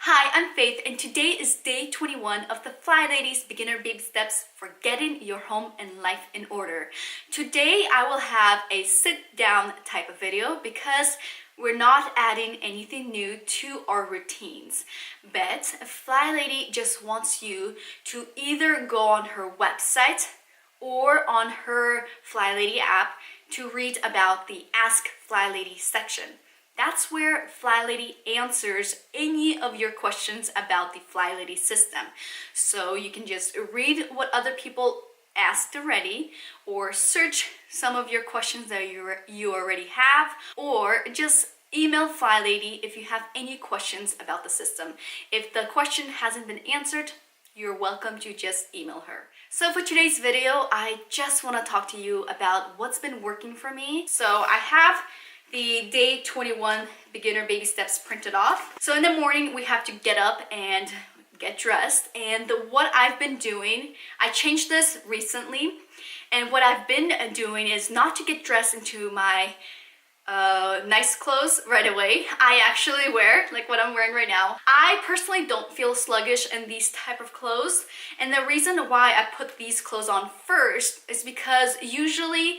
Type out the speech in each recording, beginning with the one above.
Hi, I'm Faith, and today is day 21 of the Flylady's beginner baby steps for getting your home and life in order. Today I will have a sit down type of video because we're not adding anything new to our routines. But Flylady just wants you to either go on her website or on her Flylady app to read about the Ask Flylady section. That's where Flylady answers any of your questions about the Flylady system. So you can just read what other people asked already, or search some of your questions that you already have, or just email Flylady if you have any questions about the system. If the question hasn't been answered, you're welcome to just email her. So for today's video, I just want to talk to you about what's been working for me. So I have the day 21 beginner baby steps printed off. So in the morning we have to get up and get dressed, and what I've been doing, I changed this recently, and what I've been doing is not to get dressed into my nice clothes right away. I actually wear like what I'm wearing right now. I personally don't feel sluggish in these type of clothes, and the reason why I put these clothes on first is because usually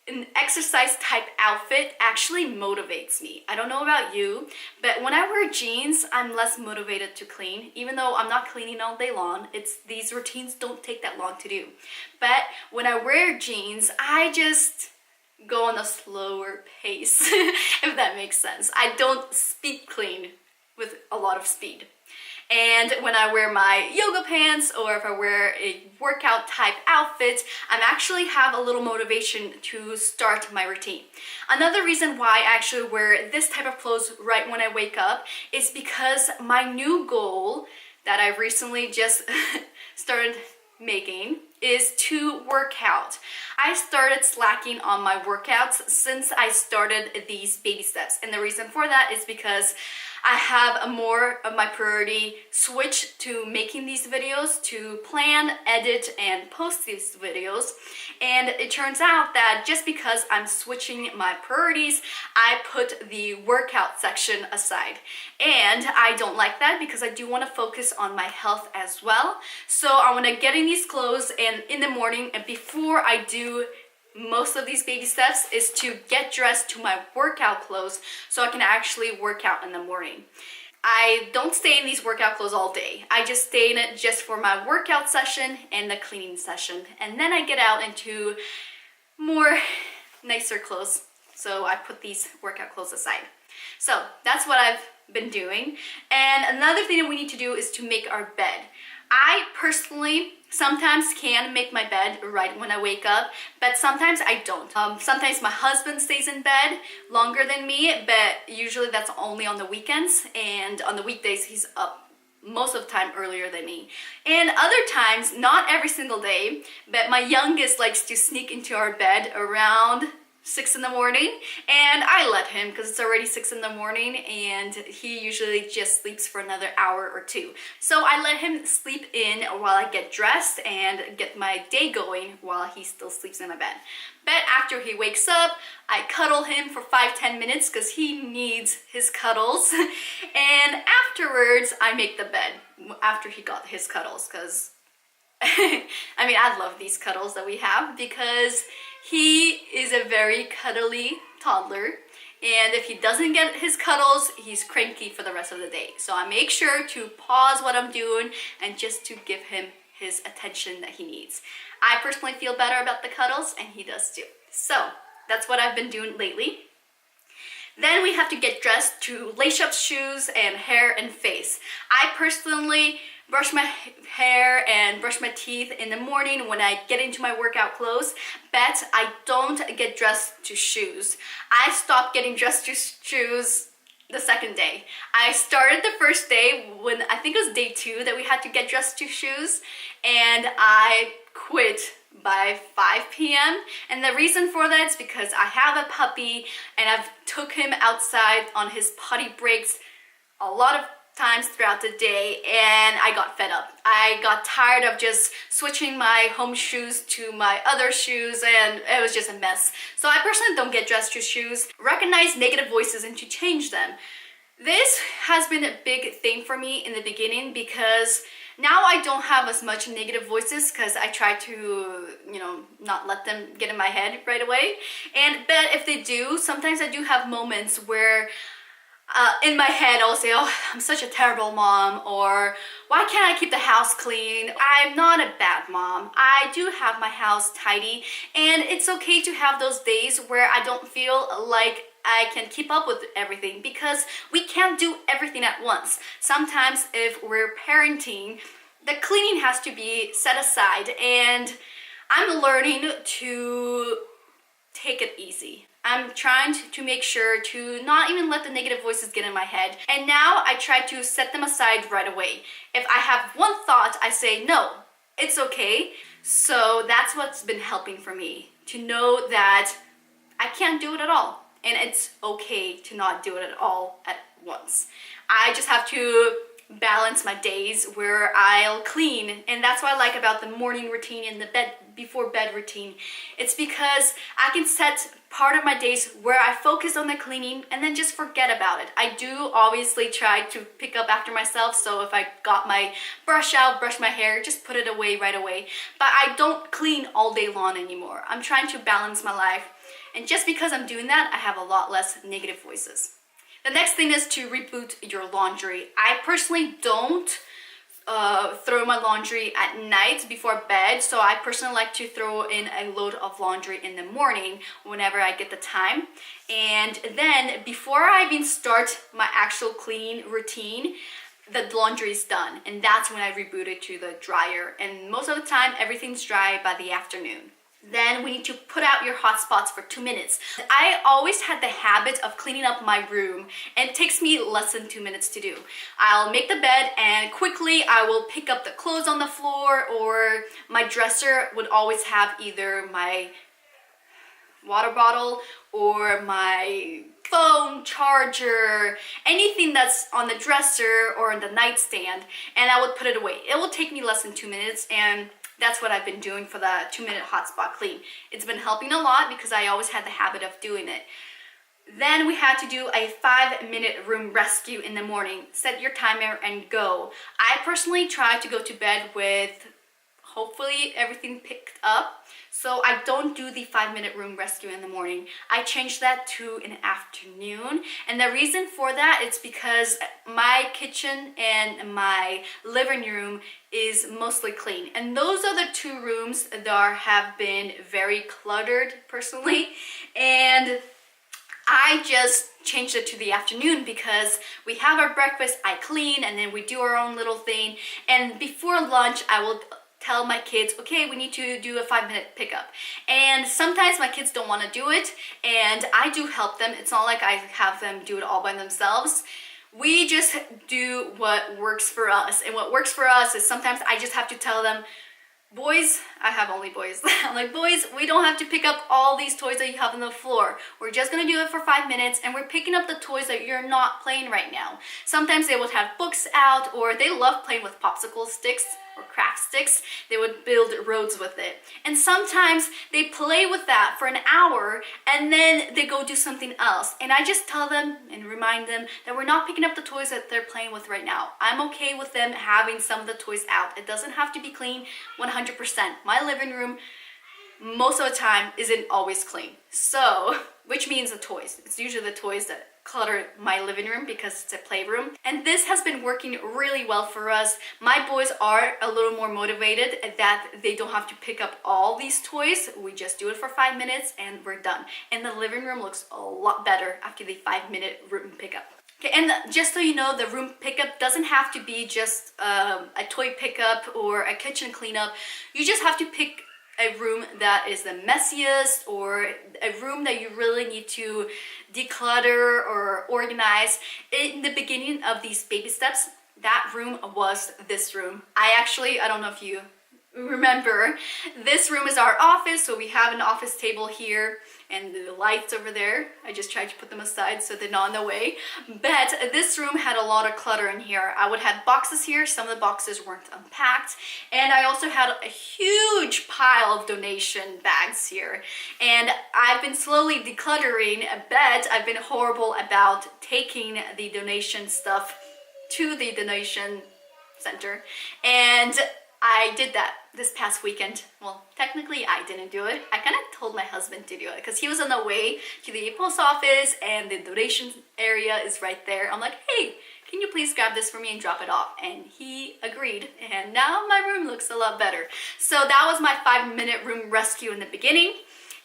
an exercise type outfit actually motivates me. I don't know about you, but when I wear jeans, I'm less motivated to clean, even though I'm not cleaning all day long. These routines don't take that long to do. But when I wear jeans, I just go on a slower pace, if that makes sense. I don't speed clean with a lot of speed. And when I wear my yoga pants, or if I wear a workout type outfit, I actually have a little motivation to start my routine. Another reason why I actually wear this type of clothes right when I wake up is because my new goal that I recently just started making is to work out. I started slacking on my workouts since I started these baby steps, and the reason for that is because I have more of my priority switched to making these videos, to plan, edit, and post these videos. And it turns out that just because I'm switching my priorities, I put the workout section aside. And I don't like that because I do want to focus on my health as well. So I want to get in these clothes, and in the morning, and before I do most of these baby steps, is to get dressed to my workout clothes so I can actually work out in the morning. I don't stay in these workout clothes all day. I just stay in it just for my workout session and the cleaning session, and then I get out into more nicer clothes. So I put these workout clothes aside. So that's what I've been doing. And another thing that we need to do is to make our bed. I personally sometimes can make my bed right when I wake up, but sometimes I don't. Sometimes my husband stays in bed longer than me, but usually that's only on the weekends, and on the weekdays he's up most of the time earlier than me. And other times, not every single day, but my youngest likes to sneak into our bed around 6 in the morning, and I let him because it's already 6 in the morning, and he usually just sleeps for another hour or two. So I let him sleep in while I get dressed and get my day going while he still sleeps in my bed. But after he wakes up, I cuddle him for 5-10 minutes because he needs his cuddles. And afterwards, I make the bed after he got his cuddles, because I mean, I love these cuddles that we have because he is a very cuddly toddler, and if he doesn't get his cuddles, he's cranky for the rest of the day. So I make sure to pause what I'm doing and just to give him his attention that he needs. I personally feel better about the cuddles, and he does too. So that's what I've been doing lately. Then we have to get dressed to lace up shoes and hair and face. I personally brush my hair and brush my teeth in the morning when I get into my workout clothes, but I don't get dressed to shoes. I stopped getting dressed to shoes the second day. I started the first day when I think it was day 2 that we had to get dressed to shoes, and I quit by 5 p.m. And the reason for that is because I have a puppy, and I've took him outside on his potty breaks a lot of times throughout the day, and I got fed up. I got tired of just switching my home shoes to my other shoes, and it was just a mess. So I personally don't get dressed to shoes. Recognize negative voices and to change them. This has been a big thing for me in the beginning because now I don't have as much negative voices because I try to, not let them get in my head right away. But if they do, sometimes I do have moments where in my head I'll say, oh, I'm such a terrible mom, or why can't I keep the house clean? I'm not a bad mom. I do have my house tidy, and it's okay to have those days where I don't feel like I can keep up with everything, because we can't do everything at once. Sometimes if we're parenting, the cleaning has to be set aside, and I'm learning to take it easy. I'm trying to make sure to not even let the negative voices get in my head. And now I try to set them aside right away. If I have one thought, I say, no, it's okay. So that's what's been helping for me, to know that I can't do it at all. And it's okay to not do it at all at once. I just have to balance my days where I'll clean, and that's what I like about the morning routine and the before bed routine. It's because I can set part of my days where I focus on the cleaning and then just forget about it. I do obviously try to pick up after myself, so if I got my brush out, brush my hair, just put it away right away. But I don't clean all day long anymore. I'm trying to balance my life, and just because I'm doing that, I have a lot less negative voices. The next thing is to reboot your laundry. I personally don't throw my laundry at night before bed, so I personally like to throw in a load of laundry in the morning whenever I get the time. And then before I even start my actual cleaning routine, the laundry is done, and that's when I reboot it to the dryer. And most of the time, everything's dry by the afternoon. Then we need to put out your hot spots for 2 minutes. I always had the habit of cleaning up my room, and it takes me less than 2 minutes to do. I'll make the bed, and quickly I will pick up the clothes on the floor, or my dresser would always have either my water bottle or my phone, charger, anything that's on the dresser or on the nightstand, and I would put it away. It will take me less than 2 minutes, and that's what I've been doing for the 2-minute hotspot clean. It's been helping a lot because I always had the habit of doing it. Then we had to do a 5-minute room rescue in the morning. Set your timer and go. I personally try to go to bed with hopefully everything picked up, so I don't do the 5-minute room rescue in the morning. I changed that to an afternoon, and the reason for that is because my kitchen and my living room is mostly clean, and those are the 2 rooms that have been very cluttered personally, and I just changed it to the afternoon because we have our breakfast, I clean, and then we do our own little thing, and before lunch I will tell my kids, okay, we need to do a 5-minute pickup. And sometimes my kids don't want to do it, and I do help them. It's not like I have them do it all by themselves. We just do what works for us. And what works for us is sometimes I just have to tell them, boys, I have only boys. I'm like, boys, we don't have to pick up all these toys that you have on the floor. We're just gonna do it for 5 minutes, and we're picking up the toys that you're not playing right now. Sometimes they would have books out, or they love playing with popsicle sticks or craft sticks. They would build roads with it. And sometimes they play with that for an hour, and then they go do something else. And I just tell them and remind them that we're not picking up the toys that they're playing with right now. I'm okay with them having some of the toys out. It doesn't have to be clean 100%. My living room, most of the time, isn't always clean. So, which means the toys. It's usually the toys that clutter my living room because it's a playroom. And this has been working really well for us. My boys are a little more motivated that they don't have to pick up all these toys. We just do it for 5 minutes and we're done. And the living room looks a lot better after the 5-minute room pickup. Okay, and just so you know, the room pickup doesn't have to be just a toy pickup or a kitchen cleanup. You just have to pick a room that is the messiest, or a room that you really need to declutter or organize. In the beginning of these baby steps, that room was this room. I don't know if you remember, this room is our office, so we have an office table here and the lights over there. I just tried to put them aside so they're not in the way. But this room had a lot of clutter in here. I would have boxes here, some of the boxes weren't unpacked, and I also had a huge pile of donation bags here. And I've been slowly decluttering, but I've been horrible about taking the donation stuff to the donation center, and I did that this past weekend. Well, technically I didn't do it. I kind of told my husband to do it because he was on the way to the post office and the donation area is right there. I'm like, hey, can you please grab this for me and drop it off? And he agreed, and now my room looks a lot better. So that was my 5-minute room rescue in the beginning,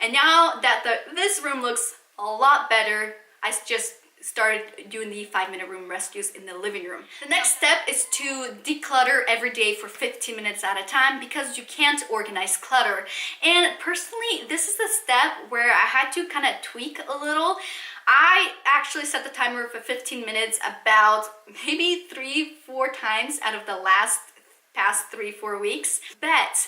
and now that this room looks a lot better, I just started doing the 5-minute room rescues in the living room. The next step is to declutter every day for 15 minutes at a time because you can't organize clutter. And personally, this is the step where I had to kind of tweak a little. I actually set the timer for 15 minutes about maybe 3-4 times out of the past 3-4 weeks. But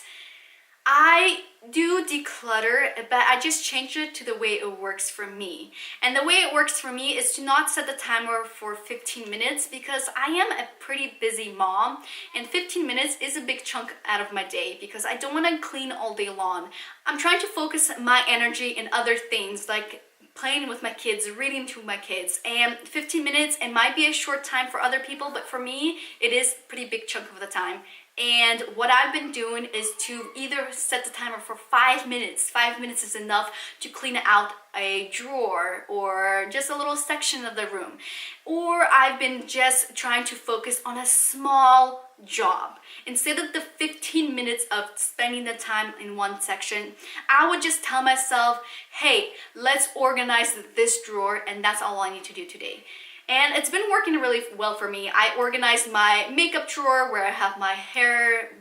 I do declutter, but I just changed it to the way it works for me. And the way it works for me is to not set the timer for 15 minutes because I am a pretty busy mom, and 15 minutes is a big chunk out of my day because I don't want to clean all day long. I'm trying to focus my energy in other things like playing with my kids, reading to my kids, and 15 minutes, it might be a short time for other people, but for me, it is a pretty big chunk of the time. And what I've been doing is to either set the timer for 5 minutes. 5 minutes is enough to clean out a drawer or just a little section of the room. Or I've been just trying to focus on a small job. Instead of the 15 minutes of spending the time in one section, I would just tell myself, hey, let's organize this drawer, and that's all I need to do today. And it's been working really well for me. I organized my makeup drawer where I have my hair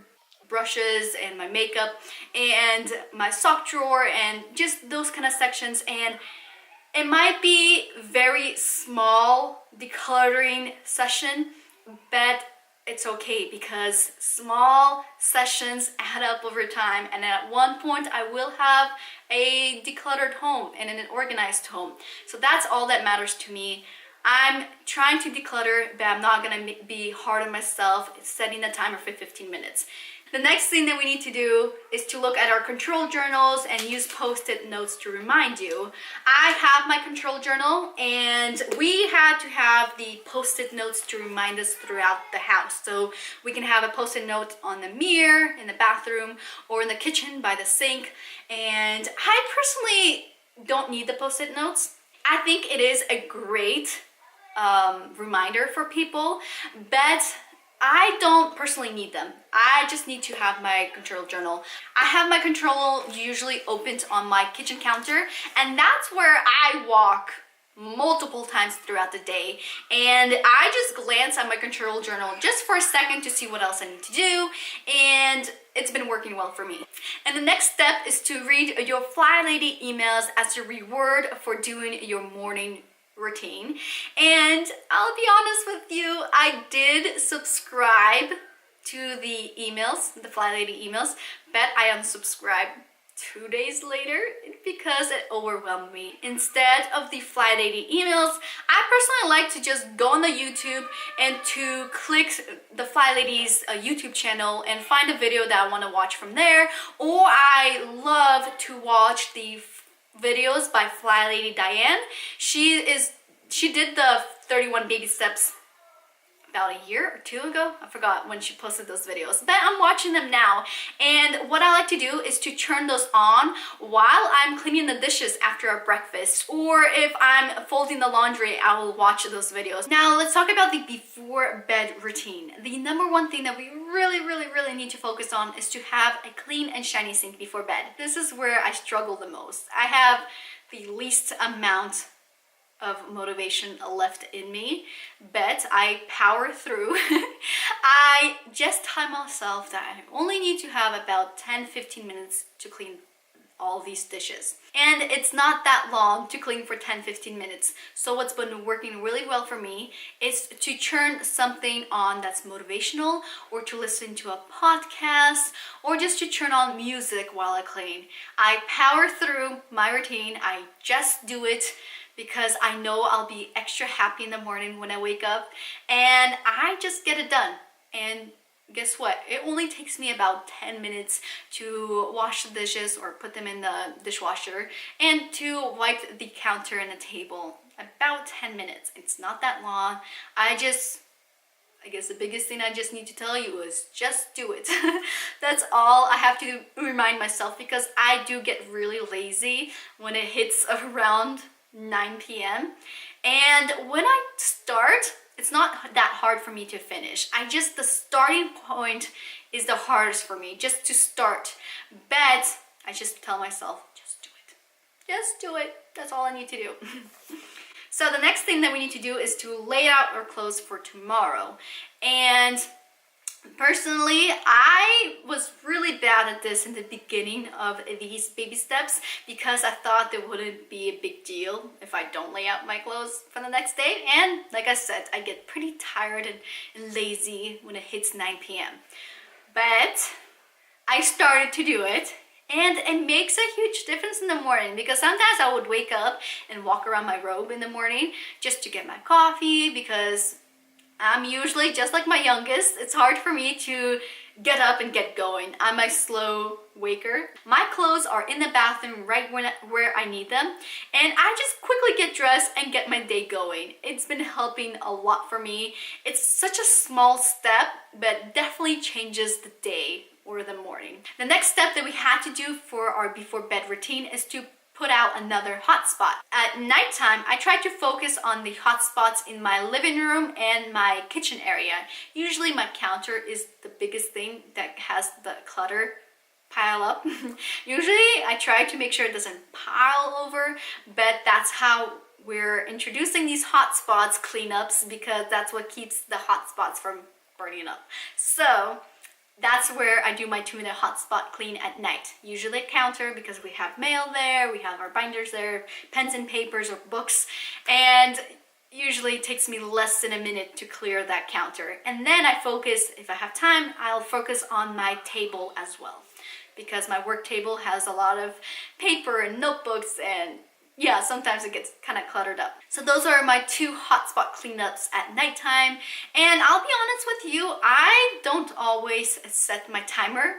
brushes and my makeup, and my sock drawer, and just those kind of sections. And it might be very small decluttering session, but it's okay because small sessions add up over time, and at one point I will have a decluttered home and an organized home. So that's all that matters to me. I'm trying to declutter, but I'm not gonna be hard on myself setting the timer for 15 minutes. The next thing that we need to do is to look at our control journals and use post-it notes to remind you. I have my control journal, and we had to have the post-it notes to remind us throughout the house. So we can have a post-it note on the mirror, in the bathroom, or in the kitchen by the sink. And I personally don't need the post-it notes. I think it is a great reminder for people, but I don't personally need them. I just need to have my control journal. I have my control usually opened on my kitchen counter, and that's where I walk multiple times throughout the day, and I just glance at my control journal just for a second to see what else I need to do, and it's been working well for me. And the next step is to read your Flylady emails as a reward for doing your morning routine. And I'll be honest with you, I did subscribe to the emails, the Flylady emails, but I unsubscribed 2 days later because it overwhelmed me. Instead of the Flylady emails, I personally like to just go on the YouTube and to click the Flylady's YouTube channel and find a video that I want to watch from there. Or I love to watch the videos by Flylady Diane. She did the 31 baby steps about a year or two ago. I forgot when she posted those videos, but I'm watching them now. And what I like to do is to turn those on while I'm cleaning the dishes after our breakfast, or if I'm folding the laundry, I will watch those videos. Now let's talk about the before bed routine. The number one thing that we really need to focus on is to have a clean and shiny sink before bed. This is where I struggle the most. I have the least amount of motivation left in me, but I power through. I just tell myself that I only need to have about 10-15 minutes to clean all these dishes. And it's not that long to clean for 10-15 minutes. So what's been working really well for me is to turn something on that's motivational, or to listen to a podcast, or just to turn on music while I clean. I power through my routine. I just do it because I know I'll be extra happy in the morning when I wake up, and I just get it done. And guess what? It only takes me about 10 minutes to wash the dishes or put them in the dishwasher, and to wipe the counter and the table. About 10 minutes. It's not that long. I guess the biggest thing I just need to tell you is just do it. That's all I have to remind myself, because I do get really lazy when it hits around 9 p.m. And when I start, it's not that hard for me to finish. The starting point is the hardest for me, just to start. But I just tell myself, just do it. Just do it. That's all I need to do. So the next thing that we need to do is to lay out our clothes for tomorrow. And personally, I was really bad at this in the beginning of these baby steps, because I thought there wouldn't be a big deal if I don't lay out my clothes for the next day. And like I said, I get pretty tired and lazy when it hits 9 p.m. But I started to do it, and it makes a huge difference in the morning, because sometimes I would wake up and walk around my robe in the morning just to get my coffee, because I'm usually just like my youngest. It's hard for me to get up and get going. I'm a slow waker. My clothes are in the bathroom right where I need them, and I just quickly get dressed and get my day going. It's been helping a lot for me. It's such a small step, but definitely changes the day or the morning. The next step that we had to do for our before bed routine is to put out another hotspot. At nighttime, I try to focus on the hotspots in my living room and my kitchen area. Usually my counter is the biggest thing that has the clutter pile up. Usually I try to make sure it doesn't pile over, but that's how we're introducing these hotspots cleanups, because that's what keeps the hotspots from burning up. So that's where I do my 2-minute hotspot clean at night. Usually at counter, because we have mail there, we have our binders there, pens and papers or books, and usually it takes me less than a minute to clear that counter. And then I focus, if I have time, I'll focus on my table as well, because my work table has a lot of paper and notebooks, and yeah, sometimes it gets kind of cluttered up. So those are my 2 hotspot cleanups at nighttime. And I'll be honest with you, I don't always set my timer.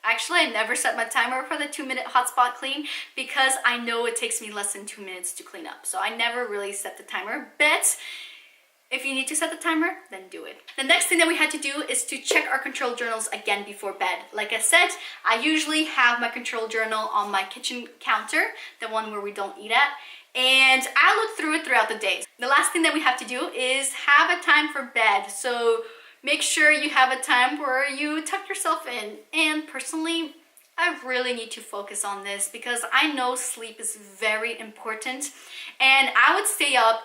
Actually, I never set my timer for the 2-minute hotspot clean, because I know it takes me less than 2 minutes to clean up. So I never really set the timer, but if you need to set the timer, then do it. The next thing that we had to do is to check our control journals again before bed. Like I said, I usually have my control journal on my kitchen counter, the one where we don't eat at, and I look through it throughout the day. The last thing that we have to do is have a time for bed. So make sure you have a time where you tuck yourself in. And personally, I really need to focus on this, because I know sleep is very important, and I would stay up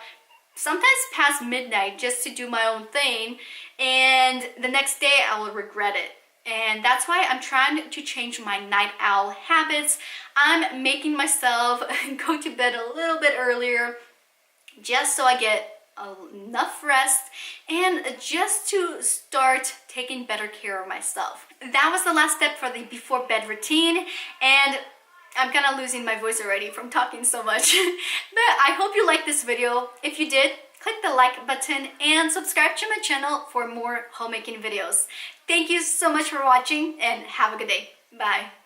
sometimes past midnight just to do my own thing, and the next day I will regret it. And that's why I'm trying to change my night owl habits. I'm making myself go to bed a little bit earlier, just so I get enough rest, and just to start taking better care of myself. That was the last step for the before bed routine, and I'm kind of losing my voice already from talking so much. But I hope you liked this video. If you did, click the like button and subscribe to my channel for more homemaking videos. Thank you so much for watching, and have a good day. Bye.